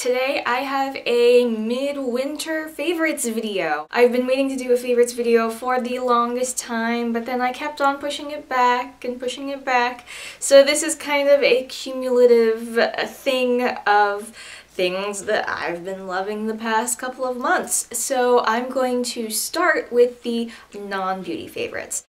Today I have a midwinter favorites video. I've been waiting to do a favorites video for the longest time, but then I kept on pushing it back and pushing it back. So this is kind of a cumulative thing of things that I've been loving the past couple of months. So I'm going to start with the non-beauty favorites.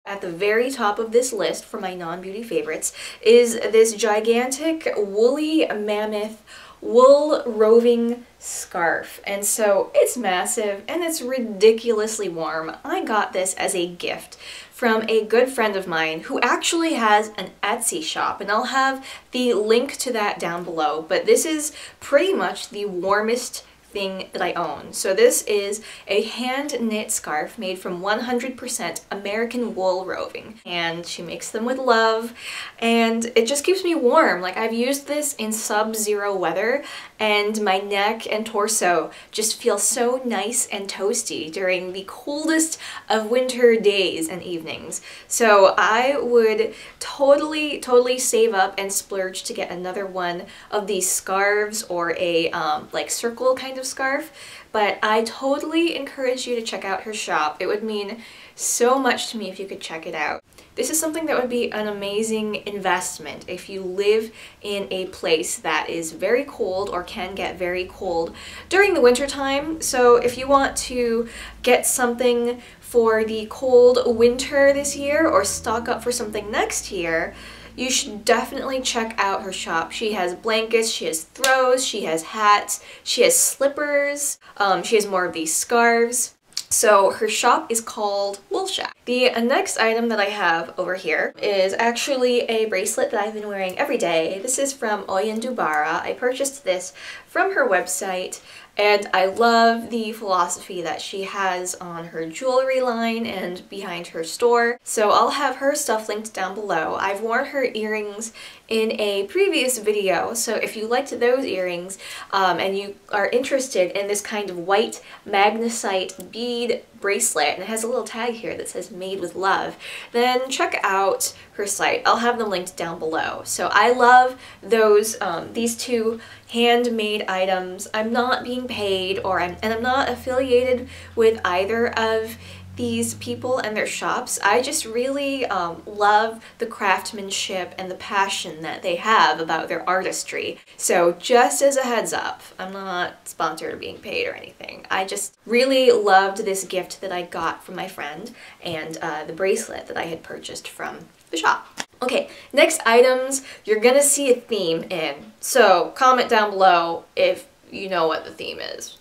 At the very top of this list for my non-beauty favorites is this gigantic woolly mammoth wool roving scarf. And so it's massive and it's ridiculously warm. I got this as a gift from a good friend of mine who actually has an Etsy shop, and I'll have the link to that down below. But this is pretty much the warmest thing that I own. So this is a hand knit scarf made from 100% American wool roving, and she makes them with love, and it just keeps me warm. Like, I've used this in sub-zero weather and my neck and torso just feel so nice and toasty during the coldest of winter days and evenings. So I would totally save up and splurge to get another one of these scarves, or a like circle kind of scarf. But I totally encourage you to check out her shop. It would mean so much to me if you could check it out. This is something that would be an amazing investment if you live in a place that is very cold or can get very cold during the winter time. So if you want to get something for the cold winter this year or stock up for something next year, you should definitely check out her shop. She has blankets, she has throws, she has hats, she has slippers, she has more of these scarves. So her shop is called Wool Shack. The next item that I have over here is actually a bracelet that I've been wearing every day. This is from Oyen Dubara. I purchased this from her website, and I love the philosophy that she has on her jewelry line and behind her store. So I'll have her stuff linked down below. I've worn her earrings in a previous video, so if you liked those earrings and you are interested in this kind of white magnesite bead bracelet, and it has a little tag here that says made with love, then check out her site. I'll have them linked down below. So I love those these two handmade items. I'm not being paid, and I'm not affiliated with either of these people and their shops. I just really love the craftsmanship and the passion that they have about their artistry. So just as a heads up, I'm not sponsored or being paid or anything. I just really loved this gift that I got from my friend, and the bracelet that I had purchased from the shop. Okay, next items you're gonna see a theme in. So comment down below if you know what the theme is.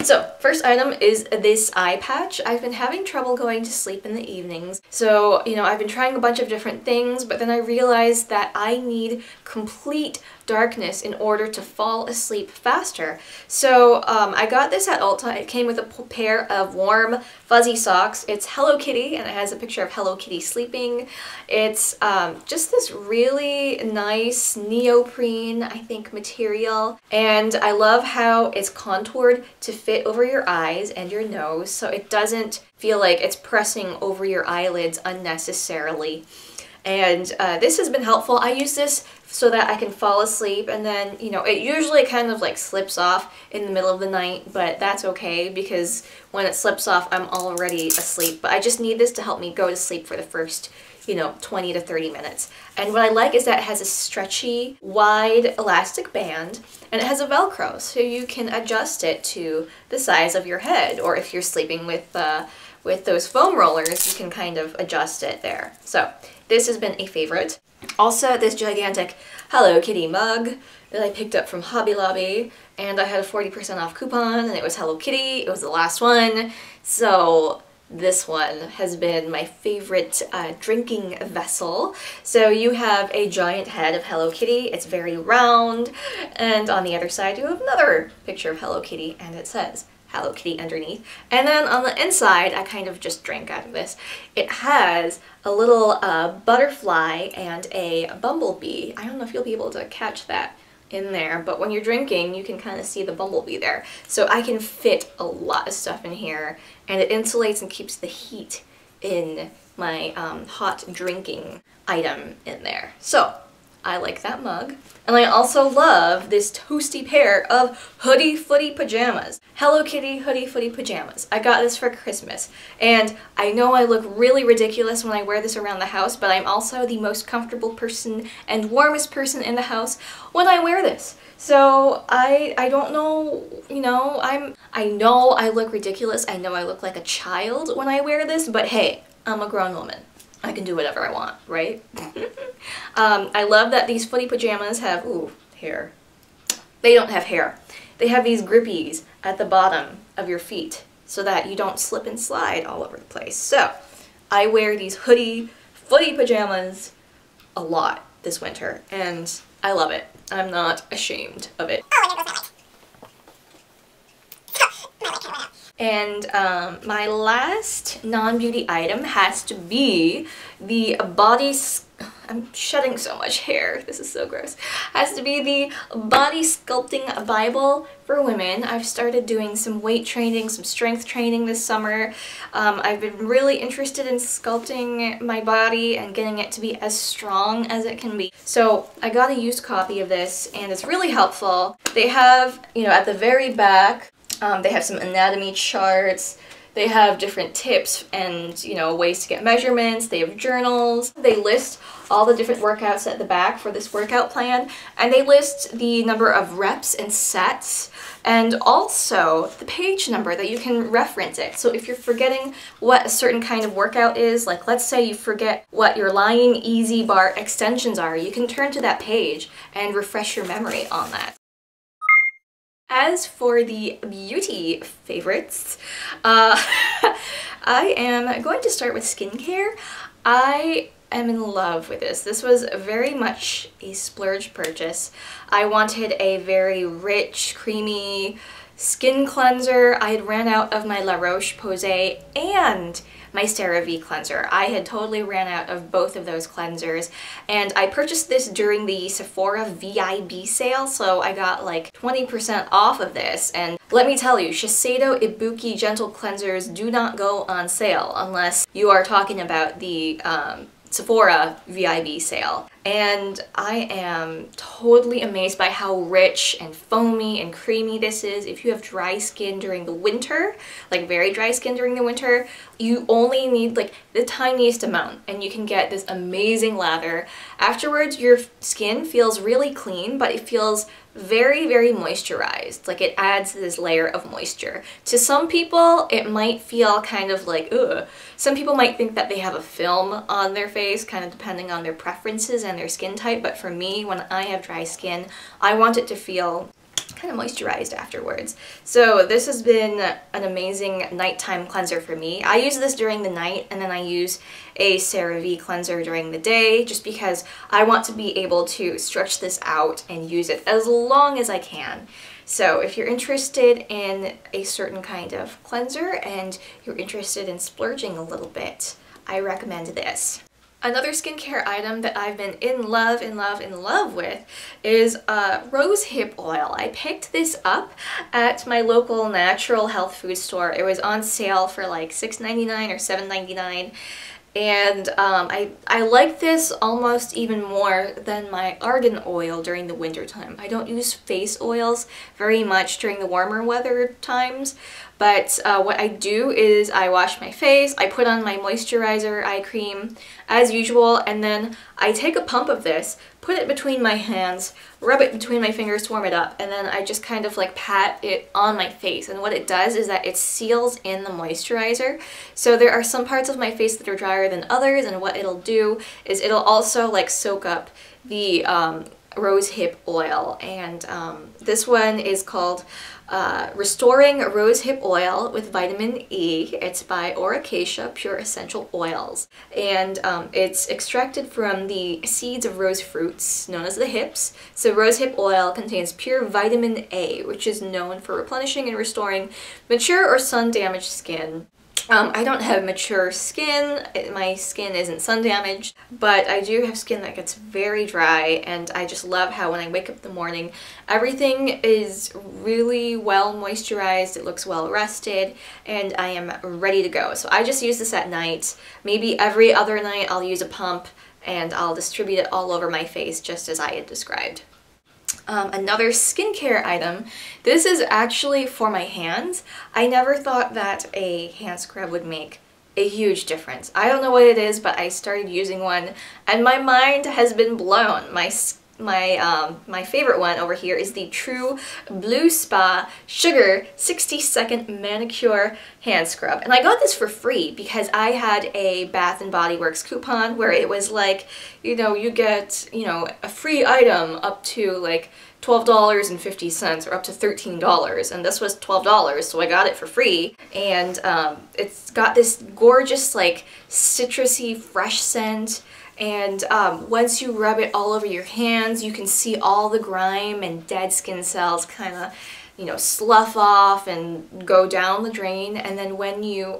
So, first item is this eye patch. I've been having trouble going to sleep in the evenings. So, I've been trying a bunch of different things, but then I realized that I need complete darkness in order to fall asleep faster. So I got this at Ulta. It came with a pair of warm fuzzy socks. It's Hello Kitty, and it has a picture of Hello Kitty sleeping. It's just this really nice neoprene, I think, material, and I love how it's contoured to fit over your eyes and your nose, so it doesn't feel like it's pressing over your eyelids unnecessarily. And this has been helpful. I use this so that I can fall asleep, and then, it usually kind of like slips off in the middle of the night, but that's okay because when it slips off, I'm already asleep. But I just need this to help me go to sleep for the first, 20 to 30 minutes. And what I like is that it has a stretchy, wide elastic band, and it has a Velcro, so you can adjust it to the size of your head, or if you're sleeping with those foam rollers, you can kind of adjust it there. So this has been a favorite. Also, this gigantic Hello Kitty mug that I picked up from Hobby Lobby, and I had a 40% off coupon, and it was Hello Kitty. It was the last one, so this one has been my favorite drinking vessel. So you have a giant head of Hello Kitty. It's very round, and on the other side you have another picture of Hello Kitty, and it says Hello Kitty underneath. And then on the inside, I kind of just drank out of this. It has a little butterfly and a bumblebee. I don't know if you'll be able to catch that in there, but when you're drinking, you can kind of see the bumblebee there. So I can fit a lot of stuff in here, and it insulates and keeps the heat in my hot drinking item in there. So I like that mug. And I also love this toasty pair of hoodie footy pajamas. Hello Kitty hoodie footy pajamas. I got this for Christmas. And I know I look really ridiculous when I wear this around the house, but I'm also the most comfortable person and warmest person in the house when I wear this. So I don't know, you know, I know I look ridiculous. I know I look like a child when I wear this, but hey, I'm a grown woman. I can do whatever I want, right? I love that these footy pajamas have, ooh, hair. They don't have hair. They have these grippies at the bottom of your feet so that you don't slip and slide all over the place. So I wear these hoodie footy pajamas a lot this winter, and I love it. I'm not ashamed of it. And my last non-beauty item has to be the I'm shedding so much hair, this is so gross. Has to be the Body Sculpting Bible for women. I've started doing some weight training, some strength training this summer. I've been really interested in sculpting my body and getting it to be as strong as it can be. So I got a used copy of this and it's really helpful. They have, you know, at the very back, they have some anatomy charts. They have different tips and, you know, ways to get measurements. They have journals. They list all the different workouts at the back for this workout plan, and they list the number of reps and sets, and also the page number that you can reference it. So if you're forgetting what a certain kind of workout is, like let's say you forget what your lying easy bar extensions are, you can turn to that page and refresh your memory on that. As for the beauty favorites, I am going to start with skincare. I am in love with this. This was very much a splurge purchase. I wanted a very rich, creamy skin cleanser. I had ran out of my La Roche-Posay and my CeraVe cleanser. I had totally ran out of both of those cleansers, and I purchased this during the Sephora VIB sale, so I got like 20% off of this. And let me tell you, Shiseido Ibuki Gentle Cleansers do not go on sale unless you are talking about the Sephora VIB sale. And I am totally amazed by how rich and foamy and creamy this is. If you have dry skin during the winter, like very dry skin during the winter, you only need like the tiniest amount and you can get this amazing lather. Afterwards, your skin feels really clean, but it feels very, very moisturized. Like it adds this layer of moisture. To some people, it might feel kind of like, ugh. Some people might think that they have a film on their face, kind of depending on their preferences and their skin type, but for me, when I have dry skin, I want it to feel kind of moisturized afterwards. So this has been an amazing nighttime cleanser for me. I use this during the night, and then I use a CeraVe cleanser during the day, just because I want to be able to stretch this out and use it as long as I can. So if you're interested in a certain kind of cleanser and you're interested in splurging a little bit, I recommend this. Another skincare item that I've been in love with is rose hip oil. I picked this up at my local natural health food store. It was on sale for like $6.99 or $7.99. And I like this almost even more than my argan oil during the winter time. I don't use face oils very much during the warmer weather times, but what I do is I wash my face, I put on my moisturizer eye cream as usual, and then I take a pump of this, put it between my hands, rub it between my fingers to warm it up, and then I just kind of like pat it on my face. And what it does is that it seals in the moisturizer. So there are some parts of my face that are drier than others, and what it'll do is it'll also like soak up the rose hip oil. And this one is called Restoring Rose Hip Oil with Vitamin E. It's by Oracacia Pure Essential Oils, and it's extracted from the seeds of rose fruits known as the hips. So rose hip oil contains pure vitamin A, which is known for replenishing and restoring mature or sun-damaged skin. I don't have mature skin, my skin isn't sun damaged, but I do have skin that gets very dry, and I just love how when I wake up in the morning, everything is really well moisturized, it looks well rested, and I am ready to go. So I just use this at night. Maybe every other night I'll use a pump, and I'll distribute it all over my face just as I had described. Another skincare item. This is actually for my hands. I never thought that a hand scrub would make a huge difference. I don't know what it is, but I started using one and my mind has been blown. My favorite one over here is the True Blue Spa Sugar 60-second manicure hand scrub, and I got this for free because I had a Bath and Body Works coupon where it was like, you know, you get, you know, a free item up to like $12.50 or up to $13, and this was $12, so I got it for free. And it's got this gorgeous like citrusy fresh scent, and once you rub it all over your hands, you can see all the grime and dead skin cells kind of, you know, slough off and go down the drain. And then when you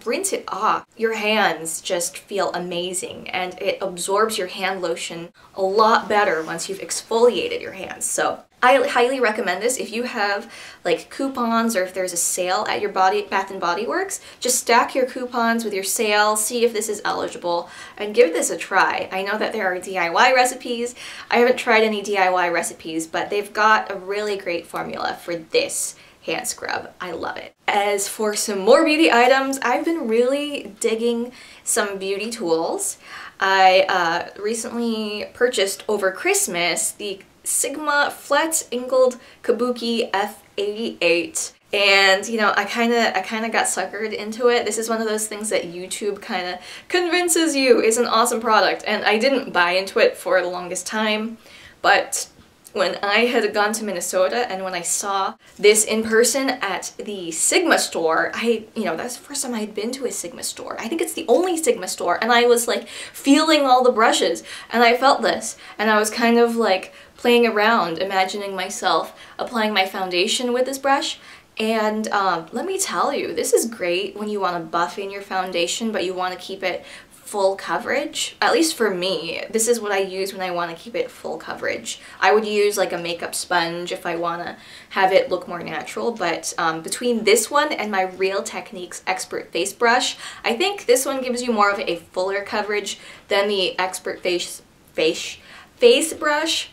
rinse it off, your hands just feel amazing, and it absorbs your hand lotion a lot better once you've exfoliated your hands. So I highly recommend this if you have like coupons, or if there's a sale at your Bath and Body Works. Just stack your coupons with your sale, see if this is eligible, and give this a try. I know that there are DIY recipes. I haven't tried any DIY recipes, but they've got a really great formula for this hand scrub. I love it. As for some more beauty items, I've been really digging some beauty tools. I recently purchased over Christmas the Sigma Flat-Angled Kabuki F88, and you know, I kind of got suckered into it. This is one of those things that YouTube kind of convinces you is an awesome product, and I didn't buy into it for the longest time, but when I had gone to Minnesota and when I saw this in person at the Sigma store, you know, that's the first time I had been to a Sigma store. I think it's the only Sigma store, and I was like feeling all the brushes, and I felt this, and I was kind of like playing around, imagining myself applying my foundation with this brush. And let me tell you, this is great when you want to buff in your foundation, but you want to keep it full coverage. At least for me, this is what I use when I want to keep it full coverage. I would use like a makeup sponge if I want to have it look more natural, but between this one and my Real Techniques Expert Face Brush, I think this one gives you more of a fuller coverage than the Expert Face Brush.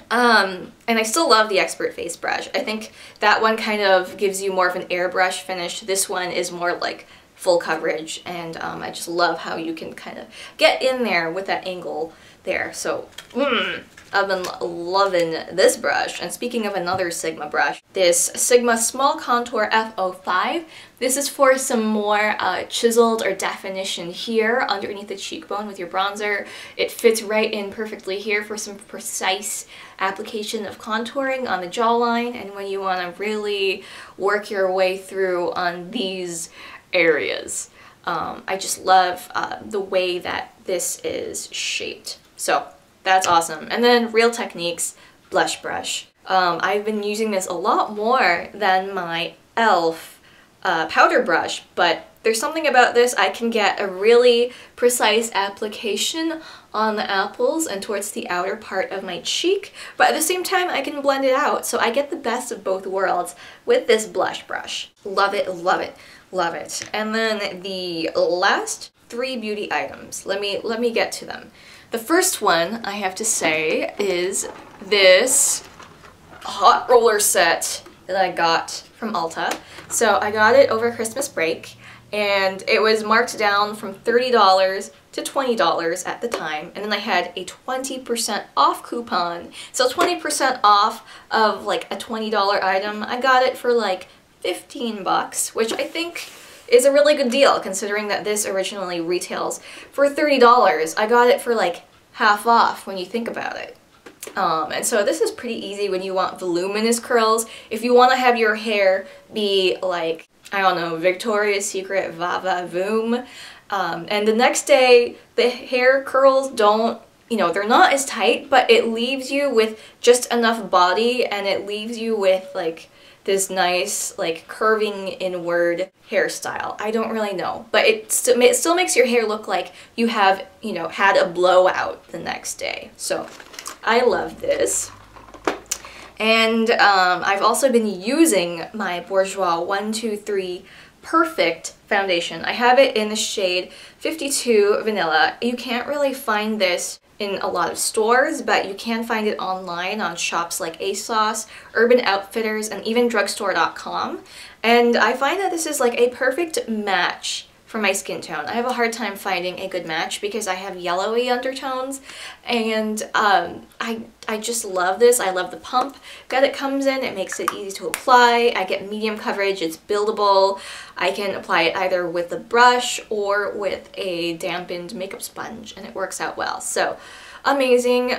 And I still love the Expert Face Brush. I think that one kind of gives you more of an airbrush finish. This one is more like full coverage, and I just love how you can kind of get in there with that angle there. So I've been loving this brush. And speaking of another Sigma brush, this Sigma Small Contour F05. This is for some more chiseled or definition here underneath the cheekbone with your bronzer. It fits right in perfectly here for some precise application of contouring on the jawline, and when you want to really work your way through on these areas. I just love the way that this is shaped. So that's awesome. And then Real Techniques blush brush. I've been using this a lot more than my e.l.f. Powder brush, but there's something about this. I can get a really precise application on the apples and towards the outer part of my cheek, but at the same time I can blend it out, so I get the best of both worlds with this blush brush. Love it, love it, love it. And then the last three beauty items. Let me get to them. The first one, I have to say, is this hot roller set that I got from Ulta. So I got it over Christmas break, and it was marked down from $30 to $20 at the time, and then I had a 20% off coupon. So 20% off of like a $20 item. I got it for like 15 bucks, which I think is a really good deal considering that this originally retails for $30. I got it for like half off when you think about it. And so this is pretty easy when you want voluminous curls. If you want to have your hair be like, I don't know, Victoria's Secret Vava Voom, and the next day the hair curls don't, you know, they're not as tight, but it leaves you with just enough body, and it leaves you with like this nice like curving inward hairstyle. I don't really know, but it still makes your hair look like you have, you know, had a blowout the next day. So I love this. And I've also been using my Bourjois 123 perfect foundation. I have it in the shade 52 Vanilla. You can't really find this in a lot of stores, but you can find it online on shops like ASOS, Urban Outfitters, and even drugstore.com. And I find that this is like a perfect match for my skin tone. I have a hard time finding a good match because I have yellowy undertones, and I just love this. I love the pump that it comes in. It makes it easy to apply. I get medium coverage. It's buildable. I can apply it either with a brush or with a dampened makeup sponge, and it works out well. So amazing.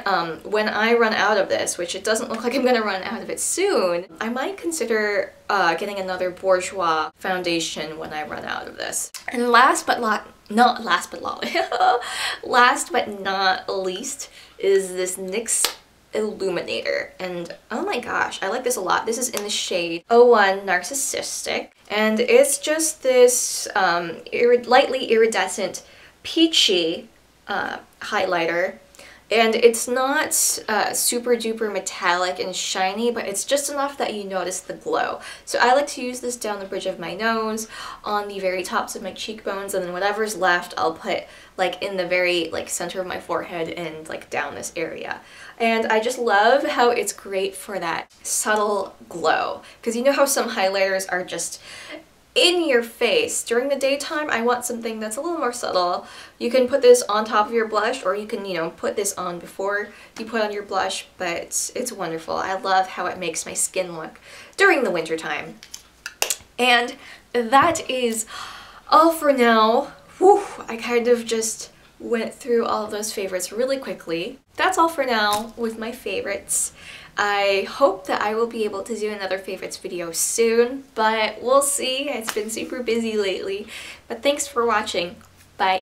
When I run out of this, which it doesn't look like I'm gonna run out of it soon, I might consider getting another Bourjois foundation when I run out of this. And last but not least is this NYX Illuminator. And oh my gosh, I like this a lot. This is in the shade 01 Narcissistic, and it's just this lightly iridescent peachy highlighter. And it's not super duper metallic and shiny, but it's just enough that you notice the glow. So I like to use this down the bridge of my nose, on the very tops of my cheekbones, and then whatever's left I'll put like in the very like center of my forehead and like down this area. And I just love how it's great for that subtle glow. Because you know how some highlighters are just in your face. During the daytime, I want something that's a little more subtle. You can put this on top of your blush, or you can, you know, put this on before you put on your blush, but it's wonderful. I love how it makes my skin look during the winter time. And that is all for now. Whew, I kind of just went through all of those favorites really quickly. That's all for now with my favorites. I hope that I will be able to do another favorites video soon, but we'll see. It's been super busy lately. But thanks for watching. Bye.